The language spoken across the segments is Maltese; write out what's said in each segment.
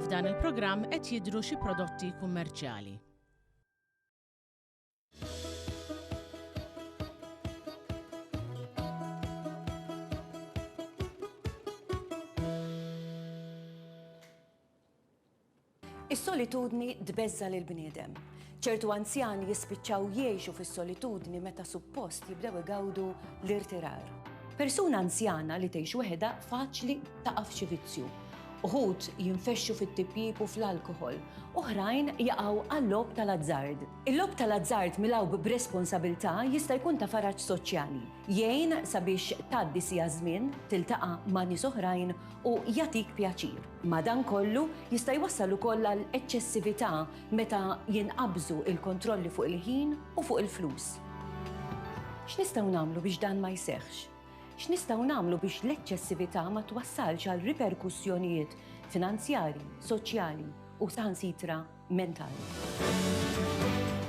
f'dan il-programm qed jidhru xi prodotti kummerċjali. Is-solitudni tbeżza lill-bniedem. ċertu anzjani jispiċċaw jgħixu fis-solitudni meta suppost jibdew igawdu l-irtirar. Persuna anzjana li tgħix weħeda faċli taqa' f'xi vizzju. Uħud jinfexxu fit-tipjib u fl-alkoħol, oħrajn jaqgħu għall-logħob tal-azzard. Il-logħob tal-azzard milgħub b'responsabilità jista' jkun ta' faraġġ soċjali. Jgħin sabiex tgħaddi sija żmien, tiltaqa' ma' nies oħrajn u jagħtik pjaċir. Madankollu jista' jwassal ukoll għal eċċessività meta jinqabżu il-kontrolli fuq il-ħin u fuq il-flus. X'nistgħu nagħmlu biex dan ma jseħħx? X'nistgħu nagħmlu biex l-eċċessività ma twassalx għal riperkussjonijiet finanzjarji, soċjali u saħansitra mentali.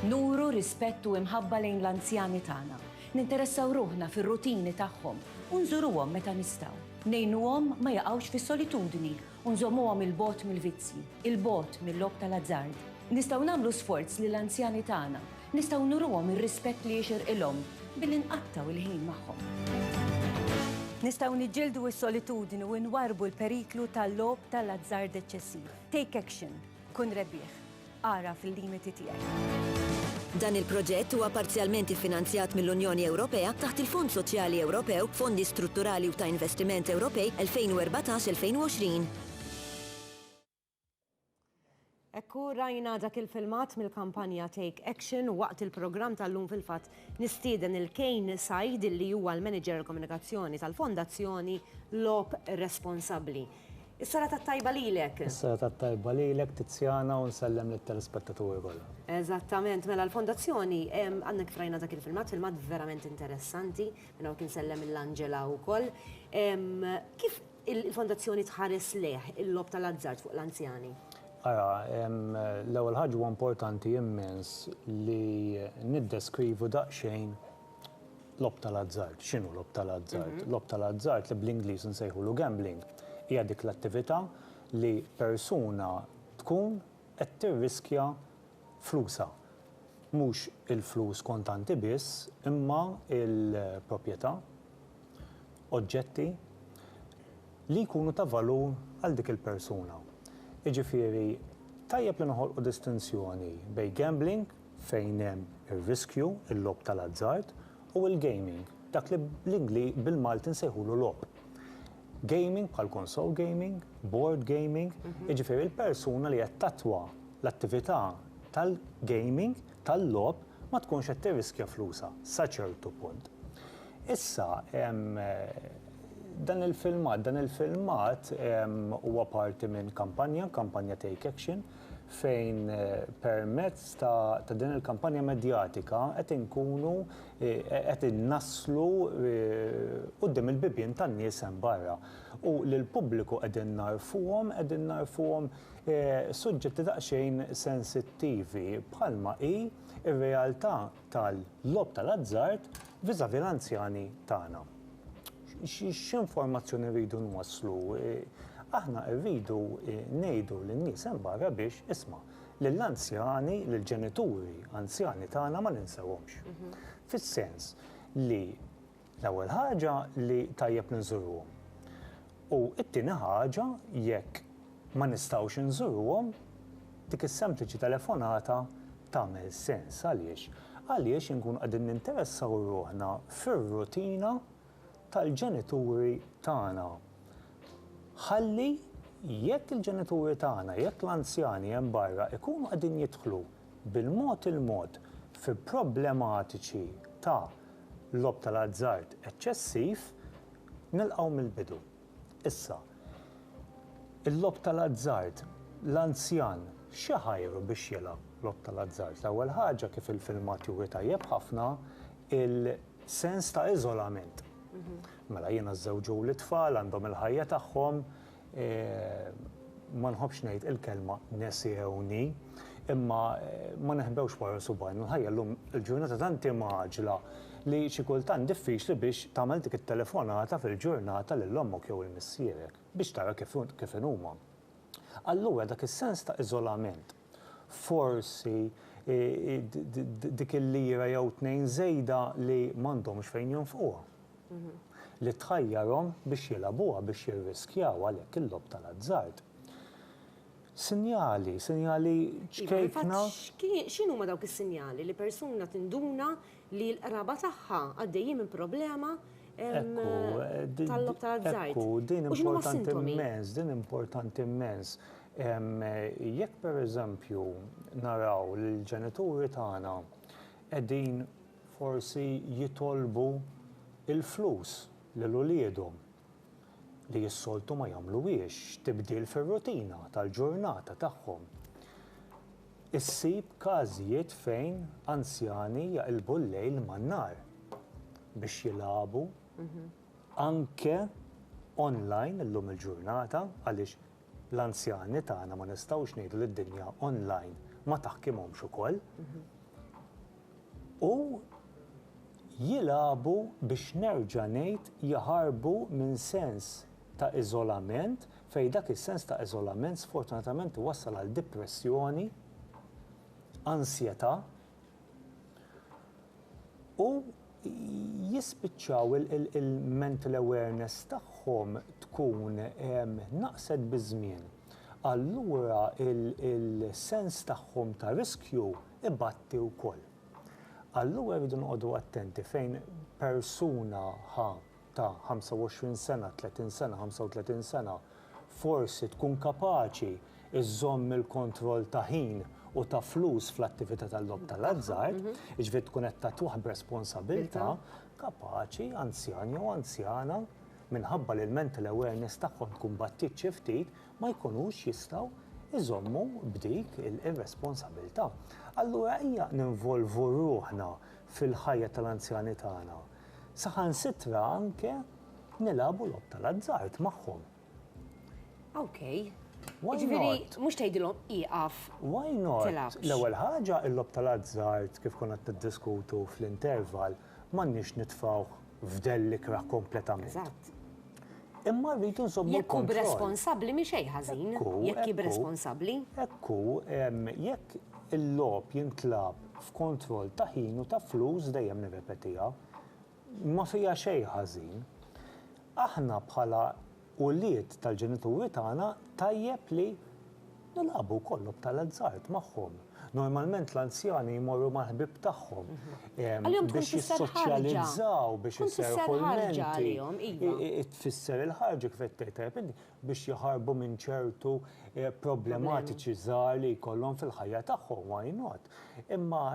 Nuru rispettu imħabba lejn l-anzjani tagħna. Ninteressaw ruħna fir-rutini tagħhom u nżuruhom meta nistgħu. Ngħinuhom ma jaqgħux fis-solitudni u nżommuhom il-bogħod mill-vizzi, il-bogħod mill-logħob tal-azzard. Nistgħu nagħmlu sforz lill-anzjani tagħna, nistgħu nuruhom ir-rispett li jixirqilhom billi nqattaw il-ħin magħhom. Nistgħu niġġieldu s-solitudni u nwarbu l-periklu tal-logħob tal-azzard eċċessiv. Take action, kun rebbieħ, ara fil-limiti tiegħek. Dan il-proġett huwa parzjalment iffinanzjat mill-Unjoni Ewropea taħt il-Fond Soċjali Ewropew, Fondi Strutturali u ta' Investiment Ewropej 2014-2020. Ekku rajna dak il-filmat mill-kampanja Take Action u waqt il-programm tal-lum fil-fatt nistieden il-Kejn Said li huwa l-Manager Komunikazzjoni tal-Fondazzjoni Logħob Responsabbli. Is-sara tat-tajba lilek. Is-sara tat-tajba lilek Tiziana u nsellem lit-telespettaturi kollha. Eżattament, mela l-Fondazzjoni għandek rajna dak il-filmat verament interessanti, minna kien sellem l-Angela wkoll. Kif il-Fondazzjoni tħares leħ il-logħob tal-azzard fuq l-anzjani? L-ewwel ħaġa huwa importanti immens li niddeskrivu daqsxejn logħob tal-azzard. X'inhu logħob tal-azzard? Logħob tal-azzard li bl-Ingliż nsejħulu gambling hija dik l-attività li persuna tkun qed tirriskja flusha. Mhux il-flus kontanti biss, imma il-proprjetà, oġġetti li jkunu ta' valur għal dik il-persuna. Jiġifieri tajjeb li noħolqu distinzjoni bejn gambling fejn hemm ir-riskju, il-logħob tal-azzard, u l-gaming, dak li bil-Malti nsejħulu logħob. Gaming bħal console gaming, board gaming, jiġifieri l-persuna li qed tatwa l-attività tal-gaming, tal-logħob, ma tkunx qed tirriskja flusha sa ċertu punt. Issa dan il-filmat huwa parti minn kampanja Take Action, fejn permezz ta' din il-kampanja medjatika qed inkunu qed innaslu quddiem il-bibien tan-nies hemm barra. U lill-pubbliku qegħdin narfuhom suġġetti daqsxejn sensittivi bħalma hi r-realtà tal-logħob tal-azzard viżavi l-anzjani tagħna. X'informazzjoni rridu nwasslu? Aħna rridu ngħidu lin-nies hemm barra biex isma' lill-anzjani, lill-ġenituri anzjani tagħna ma ninsewhomx. Fis-sens li l-ewwel ħaġa li tajjeb li nżurruhom. U t-tieni ħaġa jekk ma nistgħux inżurruhom, dik is-sempliċi telefonata tagħmel sens għaliex inkunu qegħdin ninteressaw ruħna fir-rutina tal-ġenituri tagħna. Ħalli jekk il-ġenituri tagħna, jekk l-anzjani hemm barra ikunu qegħdin jidħlu bil-mod il-mod fi problematiċi ta' logħob tal-azzard eċċessiv, nilqgħu mill-bidu. Issa, il-logħob tal-azzard, l-anzjan x'ħajru biex jilgħab logħob tal-azzard? L-ewwel ħaġa kif il-filmat juri tajjeb ħafna il-sens ta' iżolament. Mela jiena żewġu l-itfal għandhom il-ħajja tagħhom, ma nħobbx ngħid il-kelma nesewni, imma ma neħbewx wara subajn. Il-ħajja llum il-ġurnata tant maġla li xi kultant diffiċli biex tagħmel dik it-telefonata fil-ġurnata lil ommok jew il-missierek biex tara kif huma. Allura dak is-sens ta' iżolament. Forsi dik il-lira jew tnejn żejda li m'għandhomx fejn jonfquha. Li tħajjarhom biex jilagħbuha biex jirriskjaw għalhekk il-lob tal-azzard. Sinjali ċkejkna. X'inhu ma dawk is-sinjali li persuna tinduna li l-qraba tagħha għaddejjin minn problema tal-lob tal-azzard. Din importanti immens. Jekk pereżempju naraw li l-ġenituri tagħna qegħdin forsi jitolbu il-flus lil uliedhom li s-soltu ma jagħmluhiex tibdil fir-rutina tal-ġurnata tagħhom. Issib każijiet fejn anzjani jaqilbu l-lejl man-nar biex jilagħbu anke online illum il-ġurnata għaliex l-anzjani tagħna ma nistgħux ngħidu li d-dinja online ma taħkimhomx ukoll. U jilagħbu biex nerġa' ngħid jaħarbu minn sens ta' iżolament fejn dak is-sens ta' iżolament sfortunatament iwassal għal depressjoni, ansjetà u jispiċċaw il-mental awareness tagħhom tkun naqset biż-żmien. Allura il-sens tagħhom ta' riskju ibatti wkoll. Allura rridu noqogħdu attenti fejn persuna ta' 25 sena, 30 sena, 35 sena forsi tkun kapaċi iżżomm il-kontroll ta' ħin u ta' flus fl-attività tal-lob tal-azzard, jiġifieri tkun qed tagħtuh b'responsabbiltà, kapaċi anzjan jew anzjana minħabba li l-mental awareness tagħhom tkun battit xi ftit ma jkunux jistgħu iżommu b'dik ir-responsabbiltà. Allura ejja ninvolvu ruħna fil-ħajja tal-anzjani tagħna. Saħansitra anke nilagħbu lob tal-azzard magħhom. Okay. Ġifieri mhux tgħidilhom ieqaf. Why not? L-ewwel ħaġa il-lob tal-azzard kif konna tiddiskutu fl-interval m'għandniex nitfgħu f'delli kraħ kompletament. Eżatt. Imma rridu nżommu Jekk hu responsabbli mhix xejn ħażin, jekk hi responsabbli. Ekku, jekk il-lob jintlab f'kontroll ta' ħin u ta' flus dejjem nirrepetiha, ma fija xejn ħażin. Aħna bħala ulied tal-ġenituri tagħna tajjeb li nilagħbu wkoll lob tal-azzard magħhom. Normalment l-anzjani jmorru mal-ħbib tagħhom biex jissoċjalizzaw, biex jisserħu l-menti. Tfisser il-ħarġa kif qed tgħid biex jaħarbu minn ċertu problematiċi żgħar li jkollhom fil-ħajja tagħhom, why not? Imma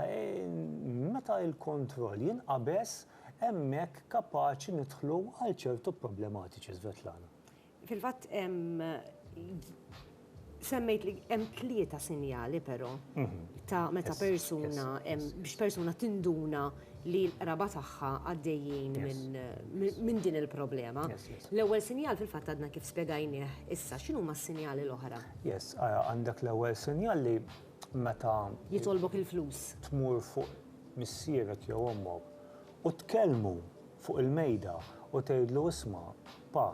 meta l-kontroll jinqabes hemmhekk kapaċi nidħlu għal ċertu problematiċi Svetlana. Fil-fatt semmejt li hemm tlieta sinjali però ta' meta persuna biex persuna tinduna li l-qraba tagħha għaddejjin minn din il-problema. L-ewwel sinjal fil-fatt għadna kif spjegajnieh issa, x'inhuma s-sinjali l-oħra? Yes, għandek l-ewwel sinjal li meta jitolbok il-flus. Tmur fuq missierek jew ommok u tkellmu fuq il-mejda u tgħidlu isma' pa,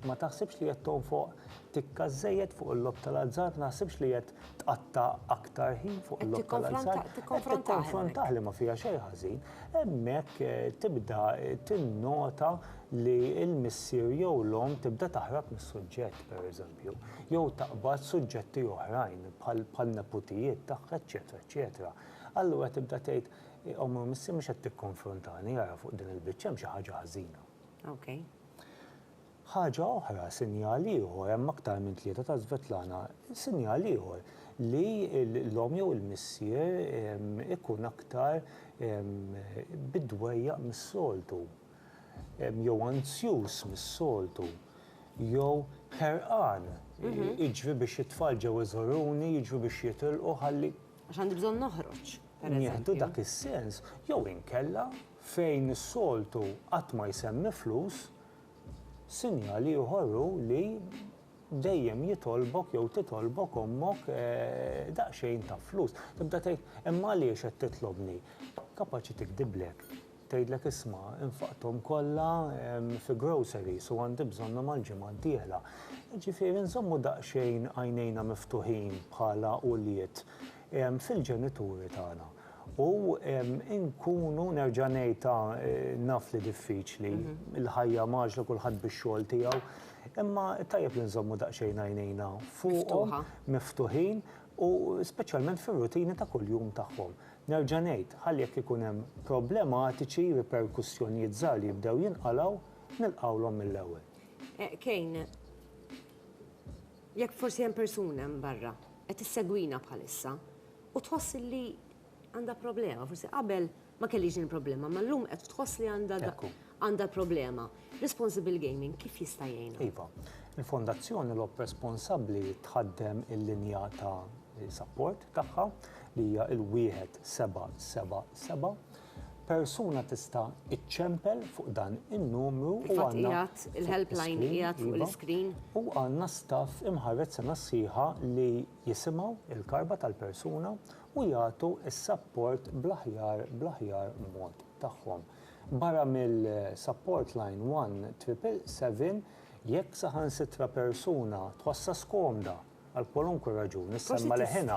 ma taħsibx li qed tonfoq tikka żejjed fuq il-lob tal-azzard, ma taħsibx li qed tqatta' aktar ħin fuq il-lob tal-azzard. Tikkonfrontah li ma fiha xejn ħażin. Hemmhekk tibda tinnota li l-missier jew l-om tibda taħrab mis-suġġett pereżempju, jew taqbad suġġetti oħrajn bħal neputijiet tagħha, eċetera, eċetera. Allura tibda tgħid Ommu missi mhux qed tikkonfrontani ara fuq din il-biċċa hemm xi ħaġa ħażina. Okay. Ħaġa oħra, sinjal ieħor hemm aktar minn tlieta ta' Svetlana, sinjal ieħor li l-om jew il-missier ikun aktar bidwejjaq mis-soltu, jew anzjuż mis-soltu, jew ħerqan, jiġri biex it-tfal ġew iżoruni, jiġri biex jitilqu ħalli. Għax għandi bżonn noħroġ. Nieħdu dak is-sens, jew inkella fejn is-soltu qatt ma jsemmi flus, sinjali joħorru li dejjem jitolbok jew titolbok ommok daqsxejn ta' flus. Tibda tgħid imma għaliex qed titlobni. Kapaċi tikdiblek, tgħidlek isma' infaqthom kollha fi groceries u għandi bżonnhom għall-ġimgħa d-dieħla. Ġifieri nżommu daqsxejn għajnejna miftuħin bħala uliet fil-ġenituri tagħna. U nkunu nerġa' ngħidha naf li diffiċli, il-ħajja maġla kulħadd bix-xogħol tiegħu, imma tajjeb li nżommu daqsxejn għajnejna fuqhom miftuħin u speċjalment fir-rutini ta' kuljum tagħhom. Nerġa' ngħid, ħalli jekk ikun hemm problematiċi, riperkussjonijiet żgħar li jibdew jinqalgħu, nilqgħulhom mill-ewwel. Kejn, jekk forsi hemm persuna hemm barra qed issegwina bħalissa u tħoss li għandha problema, forsi qabel ma kellix din problema, ma llum qed tħoss li għandha problema. Responsible Gaming kif jista' jgħinha? Iva, il-Fondazzjoni l-ob responsabbli tħaddem il-linja ta' support tagħha li hija il-1777. Persuna tista' iċċempel fuq dan in-numru u għandna il-helpline qiegħed fuq l-iskrin. U għandna staff imħarret sena sħiħa li jisimgħu il-karba tal-persuna u jagħtu s-support bl-aħjar mod tagħhom. Barra mill-support line 1777, jekk saħansitra persuna tħossa skomda għal kwalunkwe raġun, nissemma leħena.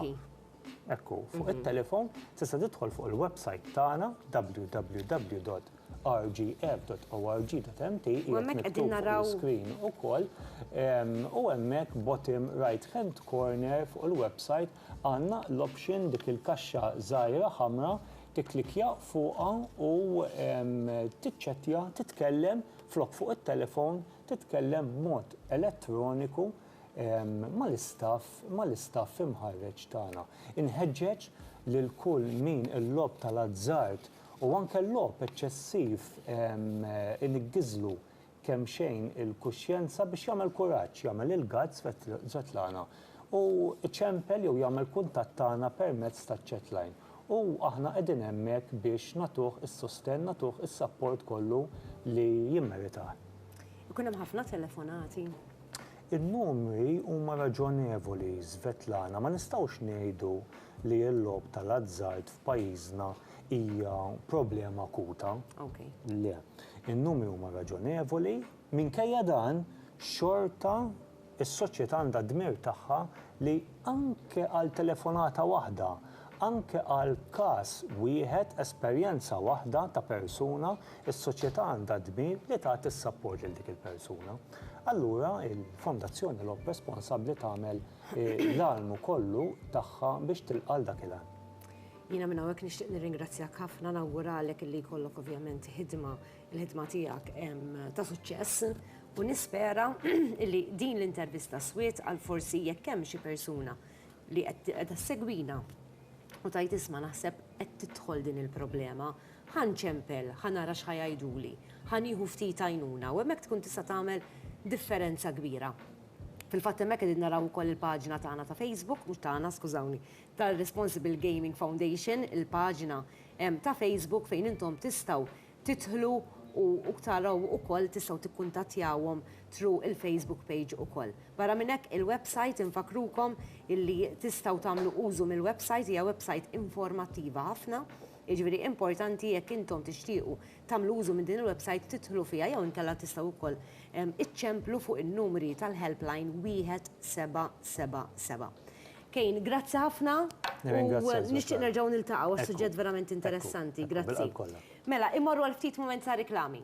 Ekku, fuq il-telefon tista' tidħol fuq il-website tagħna www.rgf.org.mt u hemmhekk qegħdin naraw screen ukoll u hemmhekk bottom right hand corner fuq il-website għandna l-option dik il-kaxxa żgħira ħamra tikklikja fuqha u tiċċettja titkellem fuq it-telefon titkellem b'mod elettroniku mal-istaff imħarreġ tagħna. Inħeġġeġ lil kull min il-lob tal-azzart u anke l-lob eċċessiv iniggiżlu kemm xejn il-kuxjenza biex jagħmel kuraġġ, jagħmel il-gazz Svetlana u ċempel jew jagħmel kuntatt tagħna permezz taċ-chatline. U aħna qegħdin hemmhekk biex nagħtuh is-sostenn, nagħtuh is-support kollu li jimmeritah. Ikun hemm ħafna telefonati. Il-numri huma raġonevoli, Svetlana, ma nistgħux ngħidu li l-lob tal-azzard f'pajjiżna hija problema akuta. Le, in-numri huma raġonevoli, minkejja dan xorta is-soċjetà għandha dmir tagħha li anke għal telefonata waħda, anke għal każ wieħed esperjenza waħda ta' persuna, is-soċjetà għandha dmir li tagħti s-support lil dik il-persuna. Allura il-Fondazzjoni l-ob responsabbli tagħmel l-almu kollu tagħha biex tilqal dak il-għan. Jiena minn hawnhekk nixtieq nirringrazzjak ħafna nawguralek illi jkollok ovvjament il-ħidma tiegħek ta' suċċess u nispera illi din l-intervista swiet għal forsi jekk hemm xi persuna li qed segwina u tajt isma' naħseb qed tidħol din il-problema, ħanċempel, ħanara x'ħajajduli, ħanieħu ftit għajnuna u hemmhekk tkun tista' tagħmel differenza kbira. Fil-fatt hemmhekk qegħdin naraw ukoll il-paġina tagħna ta' Facebook, mhux tagħna, skużawni, tal-Responsible Gaming Foundation, il-paġina ta' Facebook fejn intom tistgħu tidħlu u taraw ukoll tistgħu tikkuntattjawhom through il-Facebook page ukoll. Barra minn hekk il-website infakrukom illi tistgħu tagħmlu użu mill-website hija website informattiva ħafna. Jiġifieri importanti jekk intom tixtiequ tagħmlu użu minn din il-website tidħlu fiha jew inkella tistgħu wkoll iċċemplu fuq in-numri tal-helpline 1777. Kejn, grazzi ħafna u nixtieq nerġgħu niltaqgħu għas suġġett verament interessanti. Grazzi. Mela, immorru għal ftit moment ta' riklami.